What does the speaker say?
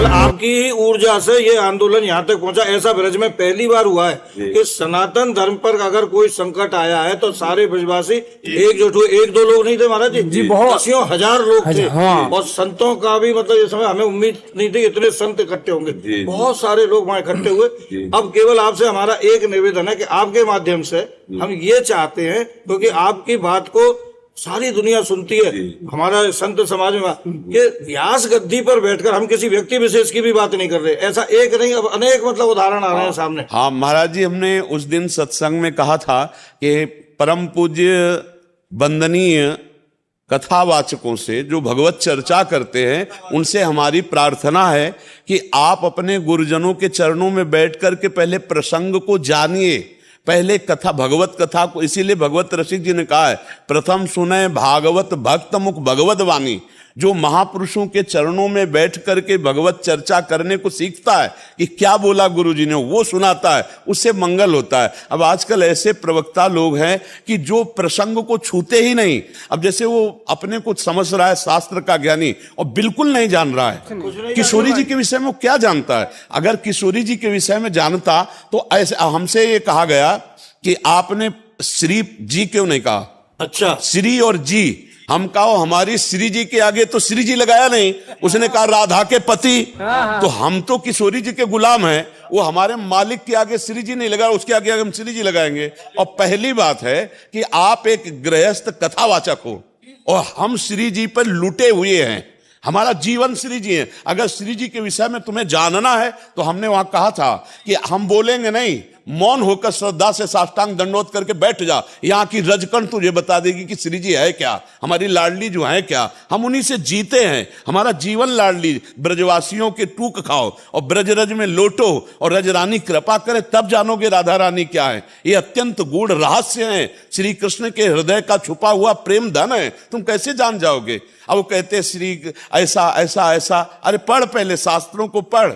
आपकी ऊर्जा से ये आंदोलन यहाँ तक पहुंचा। ऐसा ब्रज में पहली बार हुआ है कि सनातन धर्म पर अगर कोई संकट आया है तो सारे ब्रजवासी एकजुट हुए। एक दो लोग नहीं थे महाराज जी, बहुत दसियों हजार लोग थे। हाँ। और संतों का भी मतलब इस समय हमें उम्मीद नहीं थी इतने संत इकट्ठे होंगे। बहुत सारे लोग वहां इकट्ठे हुए। अब केवल आपसे हमारा एक निवेदन है कि आपके माध्यम से हम ये चाहते हैं, क्योंकि आपकी बात को सारी दुनिया सुनती है, हमारा संत समाज में, कि व्यास गद्दी पर बैठकर हम किसी व्यक्ति विशेष की भी बात नहीं कर रहे। ऐसा एक नहीं, अब अनेक मतलब उदाहरण आ रहे हैं सामने। हाँ महाराज जी, हमने उस दिन सत्संग में कहा था कि परम पूज्य वंदनीय कथावाचकों से जो भगवत चर्चा करते हैं, उनसे हमारी प्रार्थना है कि आप अपने गुरुजनों के चरणों में बैठ कर के पहले प्रसंग को जानिए, पहले कथा, भगवत कथा को। इसीलिए भगवत रसिक जी ने कहा है, प्रथम सुने भागवत भक्त मुख भगवत वाणी। जो महापुरुषों के चरणों में बैठ करके भगवत चर्चा करने को सीखता है कि क्या बोला गुरु जी ने, वो सुनाता है, उससे मंगल होता है। अब आजकल ऐसे प्रवक्ता लोग हैं कि जो प्रसंग को छूते ही नहीं। अब जैसे वो अपने को समझ रहा है शास्त्र का ज्ञानी और बिल्कुल नहीं जान रहा है किशोरी जी के विषय में। वो क्या जानता है? अगर किशोरी जी के विषय में जानता तो ऐसे, हमसे ये कहा गया कि आपने श्री जी क्यों नहीं कहा? अच्छा, श्री और जी, हम कहो हमारी श्री जी के आगे तो श्री जी लगाया नहीं, उसने कहा राधा के पति। तो हम तो किशोरी जी के गुलाम हैं, वो हमारे मालिक के आगे श्री जी नहीं लगा, उसके आगे हम श्री जी लगाएंगे। और पहली बात है कि आप एक गृहस्थ कथावाचक हो और हम श्री जी पर लुटे हुए हैं। हमारा जीवन श्री जी है। अगर श्री जी के विषय में तुम्हें जानना है तो हमने वहां कहा था कि हम बोलेंगे नहीं, मौन होकर श्रद्धा से साष्टांग दंडोत करके बैठ जा। यहाँ की रजकण तुझे बता देगी कि श्री जी है क्या, हमारी लाडली जो है क्या। हम उन्हीं से जीते हैं, हमारा जीवन लाडली। ब्रजवासियों के टूक खाओ और ब्रज रज में लोटो और रज रानी कृपा करे, तब जानोगे राधा रानी क्या है। ये अत्यंत गूढ़ रहस्य है, श्री कृष्ण के हृदय का छुपा हुआ प्रेम धन है। तुम कैसे जान जाओगे? अब वो कहते श्री ऐसा ऐसा ऐसा। अरे पढ़, पहले शास्त्रों को पढ़,